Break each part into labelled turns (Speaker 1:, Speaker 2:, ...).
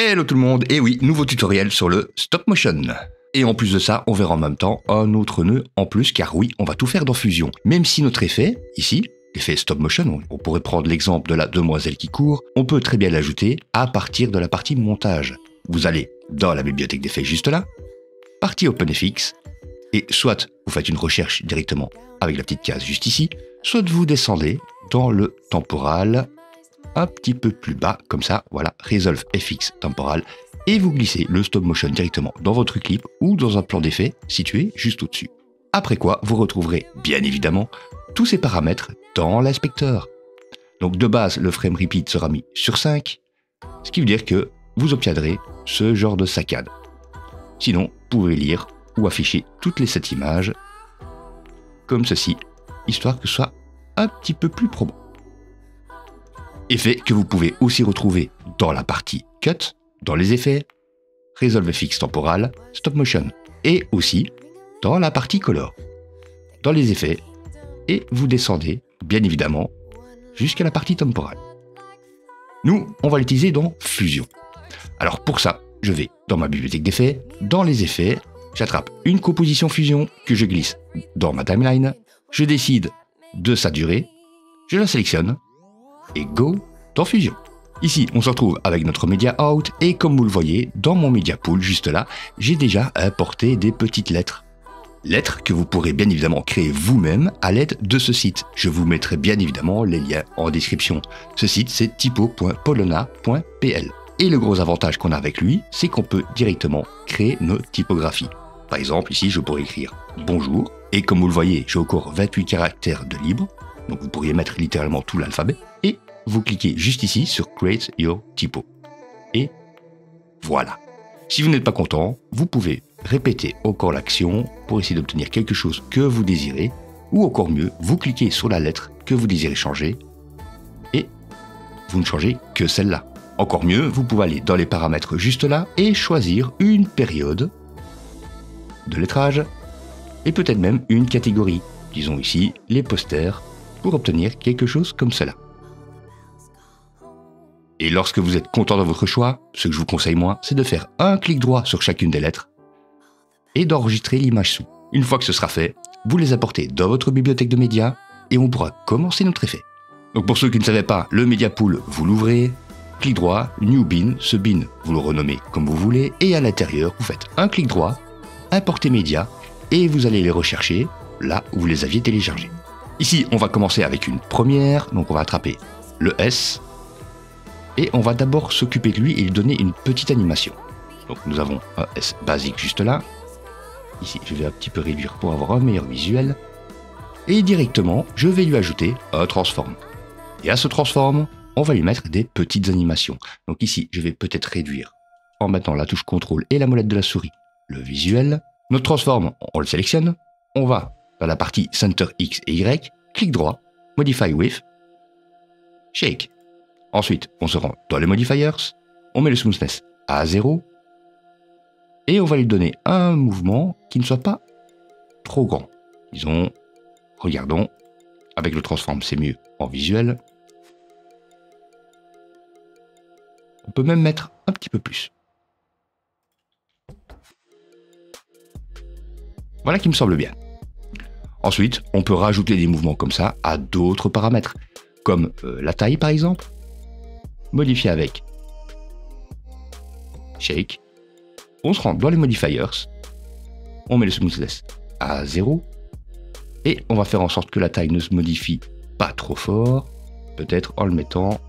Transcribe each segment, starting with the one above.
Speaker 1: Hello tout le monde, et oui, nouveau tutoriel sur le stop motion. Et en plus de ça, on verra en même temps un autre nœud en plus, car oui, on va tout faire dans Fusion. Même si notre effet, ici, l'effet stop motion, on pourrait prendre l'exemple de la demoiselle qui court, on peut très bien l'ajouter à partir de la partie montage. Vous allez dans la bibliothèque d'effets juste là, partie OpenFX, et soit vous faites une recherche directement avec la petite case juste ici, soit vous descendez dans le temporal, un petit peu plus bas, comme ça, voilà, Resolve FX temporal, et vous glissez le stop motion directement dans votre clip ou dans un plan d'effet situé juste au-dessus. Après quoi, vous retrouverez bien évidemment tous ces paramètres dans l'inspecteur. Donc de base, le frame repeat sera mis sur 5, ce qui veut dire que vous obtiendrez ce genre de saccade. Sinon, vous pouvez lire ou afficher toutes les 7 images comme ceci, histoire que ce soit un petit peu plus probant. Effet que vous pouvez aussi retrouver dans la partie Cut, dans les effets, Resolve FX temporal, Stop Motion, et aussi dans la partie Color, dans les effets, et vous descendez, bien évidemment, jusqu'à la partie temporale. Nous, on va l'utiliser dans Fusion. Alors pour ça, je vais dans ma bibliothèque d'effets, dans les effets, j'attrape une composition Fusion que je glisse dans ma timeline, je décide de sa durée, je la sélectionne, et go dans Fusion. Ici, on se retrouve avec notre Media Out, et comme vous le voyez, dans mon Media Pool, juste là, j'ai déjà importé des petites lettres. Lettres que vous pourrez bien évidemment créer vous-même à l'aide de ce site. Je vous mettrai bien évidemment les liens en description. Ce site, c'est typo.polona.pl. Et le gros avantage qu'on a avec lui, c'est qu'on peut directement créer nos typographies. Par exemple, ici, je pourrais écrire « Bonjour », et comme vous le voyez, j'ai encore 28 caractères de libre, donc vous pourriez mettre littéralement tout l'alphabet, et vous cliquez juste ici sur Create Your Typo. Et voilà. Si vous n'êtes pas content, vous pouvez répéter encore l'action pour essayer d'obtenir quelque chose que vous désirez, ou encore mieux, vous cliquez sur la lettre que vous désirez changer, et vous ne changez que celle-là. Encore mieux, vous pouvez aller dans les paramètres juste là, et choisir une période de lettrage, et peut-être même une catégorie. Disons ici, les posters, pour obtenir quelque chose comme cela. Et lorsque vous êtes content de votre choix, ce que je vous conseille moi, c'est de faire un clic droit sur chacune des lettres et d'enregistrer l'image sous. Une fois que ce sera fait, vous les apportez dans votre bibliothèque de médias et on pourra commencer notre effet. Donc pour ceux qui ne savaient pas, le Media Pool, vous l'ouvrez, clic droit, New Bin, ce bin, vous le renommez comme vous voulez, et à l'intérieur, vous faites un clic droit, importer médias, et vous allez les rechercher là où vous les aviez téléchargés. Ici, on va commencer avec une première, donc on va attraper le S, et on va d'abord s'occuper de lui et lui donner une petite animation. Donc nous avons un S basique juste là. Ici, je vais un petit peu réduire pour avoir un meilleur visuel. Et directement, je vais lui ajouter un transform. Et à ce transform, on va lui mettre des petites animations. Donc ici, je vais peut-être réduire, en mettant la touche CTRL et la molette de la souris, le visuel. Notre transform, on le sélectionne. On va dans la partie Center X et Y, clic droit, Modify With, Shake. Ensuite, on se rend dans les modifiers, on met le smoothness à 0, et on va lui donner un mouvement qui ne soit pas trop grand. Disons, regardons, avec le transform c'est mieux en visuel. On peut même mettre un petit peu plus. Voilà qui me semble bien. Ensuite, on peut rajouter des mouvements comme ça à d'autres paramètres, comme la taille par exemple. Modifier avec Shake. On se rend dans les modifiers. On met le smoothness à 0. Et on va faire en sorte que la taille ne se modifie pas trop fort. Peut-être en le mettant,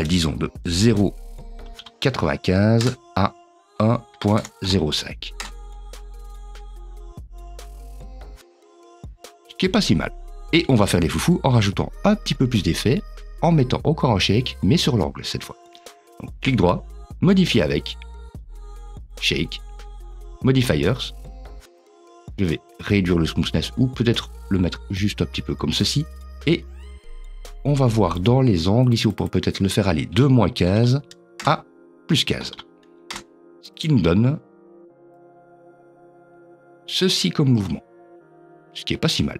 Speaker 1: disons, de 0,95 à 1,05. Ce qui est pas si mal. Et on va faire les foufous en rajoutant un petit peu plus d'effets, en mettant encore un shake, mais sur l'angle cette fois. Donc, clic droit, modifier avec, shake, modifiers. Je vais réduire le smoothness ou peut-être le mettre juste un petit peu comme ceci. Et on va voir dans les angles, ici on pourrait peut-être le faire aller de -15 à +15. Ce qui nous donne ceci comme mouvement. Ce qui est pas si mal.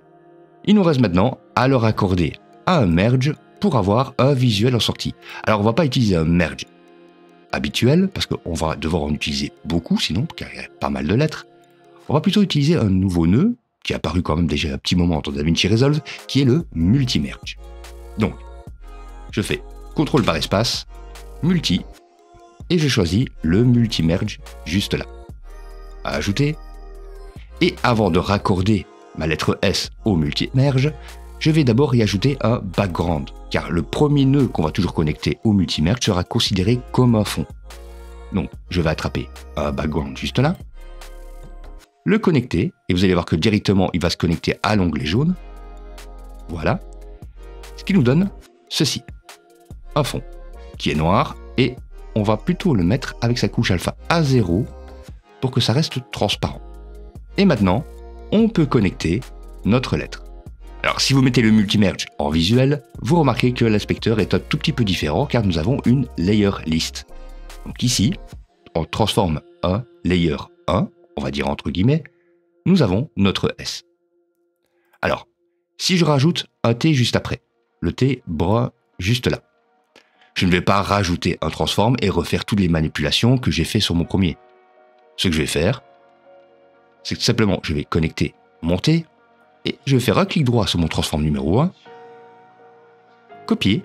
Speaker 1: Il nous reste maintenant à leur accorder un merge pour avoir un visuel en sortie. Alors on va pas utiliser un merge habituel, parce qu'on va devoir en utiliser beaucoup sinon, car il y a pas mal de lettres. On va plutôt utiliser un nouveau nœud, qui est apparu quand même déjà un petit moment dans DaVinci Resolve, qui est le multi-merge. Donc, je fais CTRL par espace, multi, et je choisis le multi-merge juste là. À ajouter. Et avant de raccorder ma lettre S au multi-merge, je vais d'abord y ajouter un background, car le premier nœud qu'on va toujours connecter au multi-merge sera considéré comme un fond. Donc, je vais attraper un background juste là, le connecter, et vous allez voir que directement, il va se connecter à l'onglet jaune. Voilà. Ce qui nous donne ceci. Un fond qui est noir, et on va plutôt le mettre avec sa couche alpha à 0 pour que ça reste transparent. Et maintenant, on peut connecter notre lettre. Alors, si vous mettez le multi-merge en visuel, vous remarquez que l'inspecteur est un tout petit peu différent car nous avons une layer list. Donc ici, on transforme un layer 1, on va dire entre guillemets, nous avons notre S. Alors, si je rajoute un T juste après, le T brun juste là, je ne vais pas rajouter un transform et refaire toutes les manipulations que j'ai fait sur mon premier. Ce que je vais faire, c'est que tout simplement, je vais connecter mon T, et je vais faire un clic droit sur mon transform numéro 1, copier,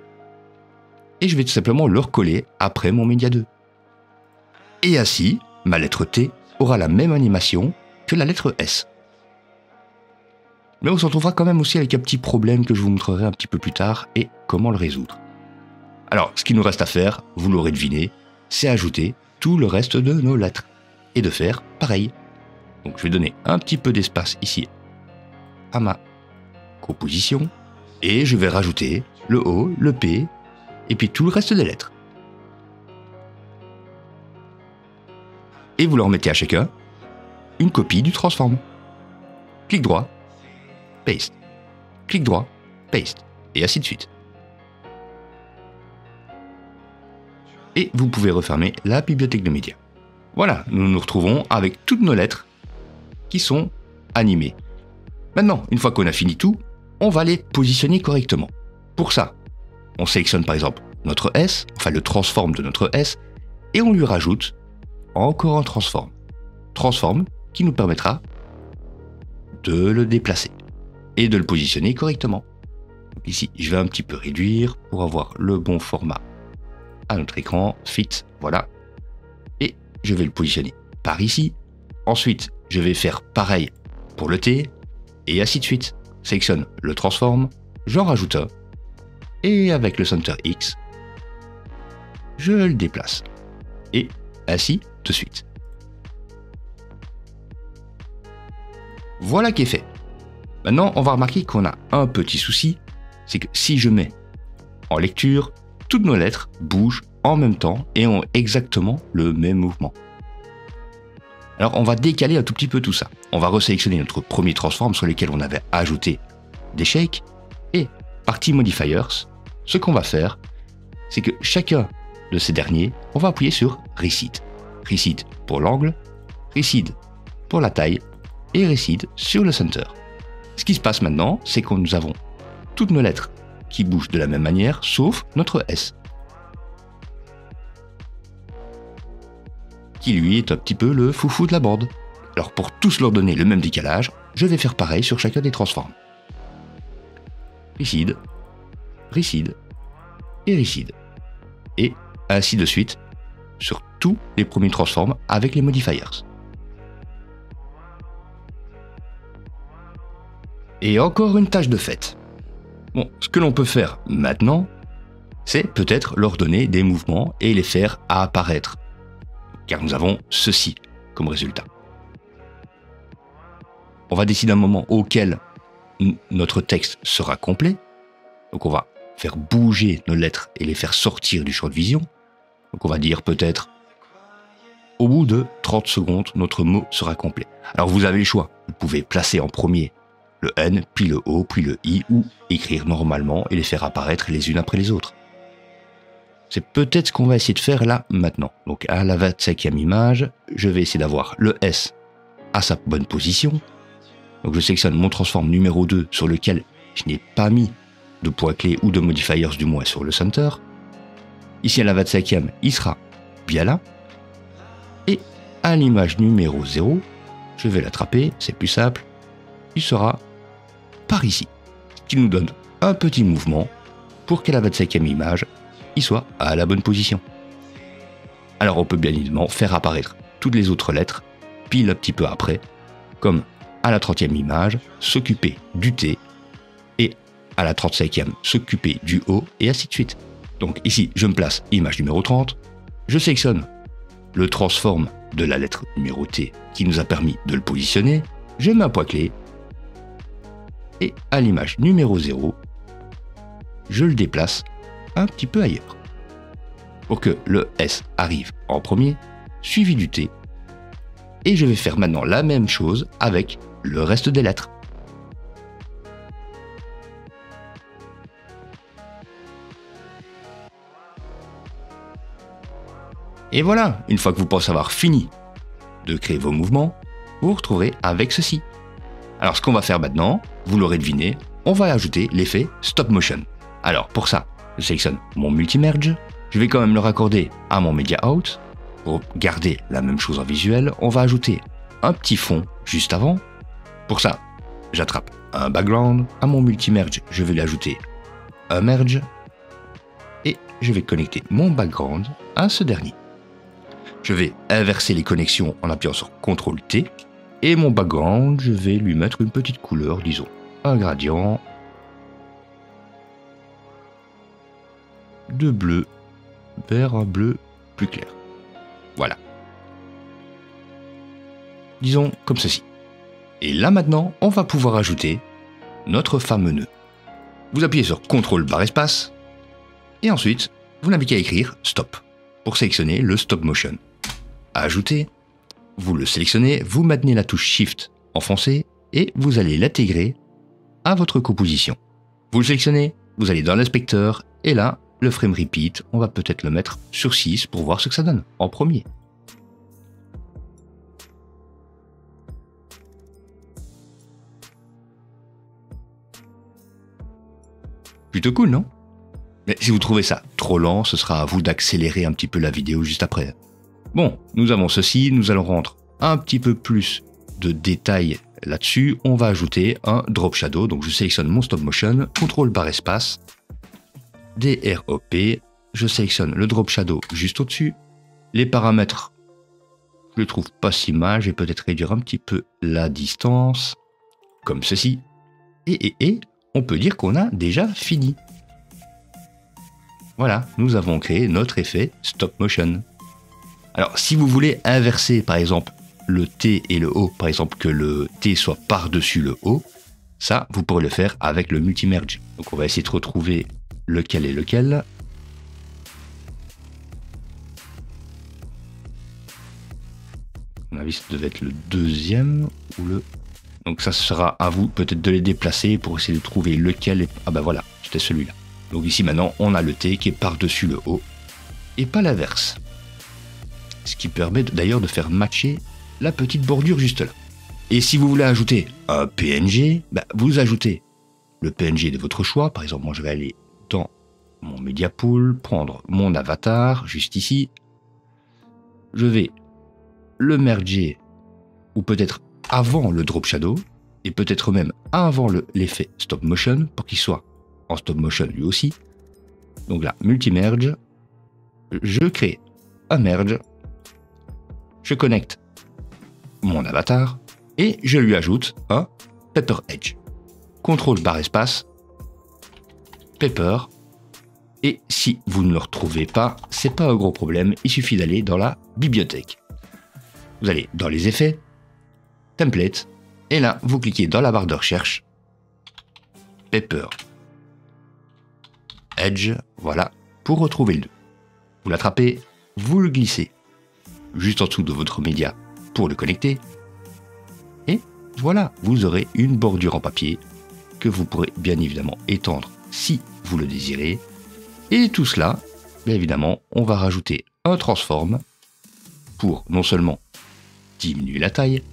Speaker 1: et je vais tout simplement le recoller après mon média 2. Et ainsi, ma lettre T aura la même animation que la lettre S. Mais on se retrouvera quand même aussi avec un petit problème que je vous montrerai un petit peu plus tard et comment le résoudre. Alors, ce qu'il nous reste à faire, vous l'aurez deviné, c'est ajouter tout le reste de nos lettres et de faire pareil. Donc je vais donner un petit peu d'espace ici à ma composition et je vais rajouter le O, le P et puis tout le reste des lettres. Et vous leur mettez à chacun une copie du transform. Clic droit, paste. Clic droit, paste. Et ainsi de suite. Et vous pouvez refermer la bibliothèque de médias. Voilà, nous nous retrouvons avec toutes nos lettres qui sont animées. Maintenant, une fois qu'on a fini tout, on va les positionner correctement. Pour ça, on sélectionne par exemple notre S, enfin le transform de notre S, et on lui rajoute encore un transform. Transform qui nous permettra de le déplacer et de le positionner correctement. Donc ici, je vais un petit peu réduire pour avoir le bon format à notre écran, fit, voilà. Et je vais le positionner par ici. Ensuite, je vais faire pareil pour le T, et ainsi de suite. Sélectionne le transform, j'en rajoute un, et avec le center X, je le déplace. Et ainsi de suite. Voilà qui est fait. Maintenant, on va remarquer qu'on a un petit souci, c'est que si je mets en lecture, toutes nos lettres bougent en même temps et ont exactement le même mouvement. Alors on va décaler un tout petit peu tout ça. On va resélectionner notre premier transform sur lequel on avait ajouté des shakes et partie modifiers, ce qu'on va faire, c'est que chacun de ces derniers, on va appuyer sur Reseed. Reseed pour l'angle, Reseed pour la taille et Reseed sur le center. Ce qui se passe maintenant, c'est que nous avons toutes nos lettres qui bougent de la même manière, sauf notre S, qui lui est un petit peu le foufou de la bande. Alors pour tous leur donner le même décalage, je vais faire pareil sur chacun des transforms. Reseed, Reseed et Reseed. Et ainsi de suite sur tous les premiers transforms avec les modifiers. Et encore une tâche de fait. Bon, ce que l'on peut faire maintenant, c'est peut-être leur donner des mouvements et les faire apparaître. Car nous avons ceci comme résultat. On va décider un moment auquel notre texte sera complet. Donc on va faire bouger nos lettres et les faire sortir du champ de vision. Donc on va dire peut-être au bout de 30 secondes, notre mot sera complet. Alors vous avez le choix. Vous pouvez placer en premier le N, puis le O, puis le I, ou écrire normalement et les faire apparaître les unes après les autres. C'est peut-être ce qu'on va essayer de faire là, maintenant. Donc à la 25e image, je vais essayer d'avoir le S à sa bonne position. Donc je sélectionne mon transform numéro 2 sur lequel je n'ai pas mis de points clés ou de modifiers du moins sur le center. Ici à la 25e, il sera bien là. Et à l'image numéro 0, je vais l'attraper, c'est plus simple. Il sera par ici, ce qui nous donne un petit mouvement pour qu'à la 25e image, il soit à la bonne position. Alors on peut bien évidemment faire apparaître toutes les autres lettres, pile un petit peu après, comme à la 30e image, s'occuper du T, et à la 35e, s'occuper du O, et ainsi de suite. Donc ici, je me place image numéro 30, je sélectionne le transform de la lettre numéro T qui nous a permis de le positionner, je mets un point-clé, et à l'image numéro 0, je le déplace un petit peu ailleurs, pour que le S arrive en premier, suivi du T, et je vais faire maintenant la même chose avec le reste des lettres. Et voilà, une fois que vous pensez avoir fini de créer vos mouvements, vous vous retrouverez avec ceci. Alors ce qu'on va faire maintenant, vous l'aurez deviné, on va ajouter l'effet stop motion. Alors pour ça, je sélectionne mon multi-merge, je vais quand même le raccorder à mon media out. Pour garder la même chose en visuel, on va ajouter un petit fond juste avant. Pour ça, j'attrape un background, à mon multi-merge, je vais lui ajouter un merge, et je vais connecter mon background à ce dernier. Je vais inverser les connexions en appuyant sur CTRL-T, et mon background, je vais lui mettre une petite couleur, disons un gradient de bleu vers un bleu plus clair. Voilà. Disons comme ceci. Et là maintenant, on va pouvoir ajouter notre fameux nœud. Vous appuyez sur CTRL barre espace, et ensuite, vous n'avez qu'à écrire stop pour sélectionner le stop motion. Ajouter, vous le sélectionnez, vous maintenez la touche Shift enfoncée et vous allez l'intégrer à votre composition. Vous le sélectionnez, vous allez dans l'inspecteur et là, le frame repeat, on va peut-être le mettre sur 6 pour voir ce que ça donne en premier. Plutôt cool, non? Mais si vous trouvez ça trop lent, ce sera à vous d'accélérer un petit peu la vidéo juste après. Bon, nous avons ceci, nous allons rendre un petit peu plus de détails là-dessus. On va ajouter un drop shadow, donc je sélectionne mon stop motion, CTRL barre espace, DROP, je sélectionne le drop shadow juste au-dessus. Les paramètres, je les trouve pas si mal, je vais peut-être réduire un petit peu la distance, comme ceci. Et on peut dire qu'on a déjà fini. Voilà, nous avons créé notre effet stop motion. Alors, si vous voulez inverser, par exemple, le T et le O, par exemple, que le T soit par-dessus le O, ça, vous pourrez le faire avec le multi-merge. Donc, on va essayer de retrouver lequel est lequel. À mon avis, ça devait être le deuxième ou le... Donc, ça sera à vous peut-être de les déplacer pour essayer de trouver lequel est... Ah ben voilà, c'était celui-là. Donc ici, maintenant, on a le T qui est par-dessus le O et pas l'inverse. Ce qui permet d'ailleurs de faire matcher la petite bordure juste là. Et si vous voulez ajouter un PNG, vous ajoutez le PNG de votre choix. Par exemple, moi je vais aller dans mon Media Pool, prendre mon avatar juste ici. Je vais le merger, ou peut-être avant le drop shadow, et peut-être même avant l'effet stop motion, pour qu'il soit en stop motion lui aussi. Donc là, multi-merge, je crée un merge, je connecte mon avatar et je lui ajoute un Pepper Edge. CTRL barre espace, Pepper, et si vous ne le retrouvez pas, c'est pas un gros problème, il suffit d'aller dans la bibliothèque. Vous allez dans les effets, template, et là vous cliquez dans la barre de recherche, Pepper Edge, voilà, pour retrouver le 2. Vous l'attrapez, vous le glissez juste en dessous de votre média pour le connecter. Et voilà, vous aurez une bordure en papier que vous pourrez bien évidemment étendre si vous le désirez. Et tout cela, bien évidemment, on va rajouter un transform pour non seulement diminuer la taille,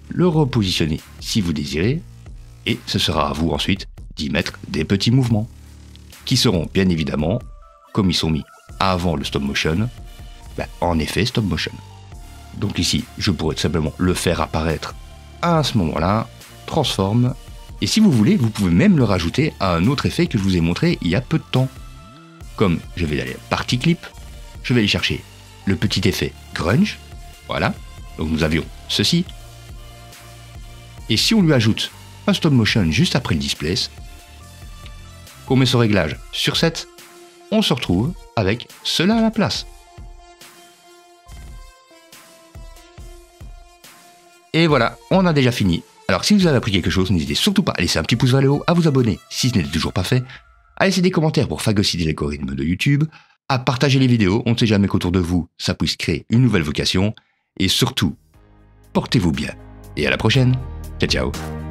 Speaker 1: le repositionner si vous désirez, et ce sera à vous ensuite d'y mettre des petits mouvements qui seront bien évidemment, comme ils sont mis avant le stop motion, en effet stop motion. Donc ici, je pourrais tout simplement le faire apparaître à ce moment-là, transforme, et si vous voulez, vous pouvez même le rajouter à un autre effet que je vous ai montré il y a peu de temps. Comme je vais aller à Party Clip, je vais aller chercher le petit effet grunge, voilà, donc nous avions ceci, et si on lui ajoute un stop motion juste après le displace, qu'on met ce réglage sur 7, on se retrouve avec cela à la place. Et voilà, on a déjà fini. Alors si vous avez appris quelque chose, n'hésitez surtout pas à laisser un petit pouce vers le haut, à vous abonner si ce n'est toujours pas fait, à laisser des commentaires pour phagocyter l'algorithme de YouTube, à partager les vidéos, on ne sait jamais qu'autour de vous, ça puisse créer une nouvelle vocation, et surtout, portez-vous bien. Et à la prochaine. Ciao ciao.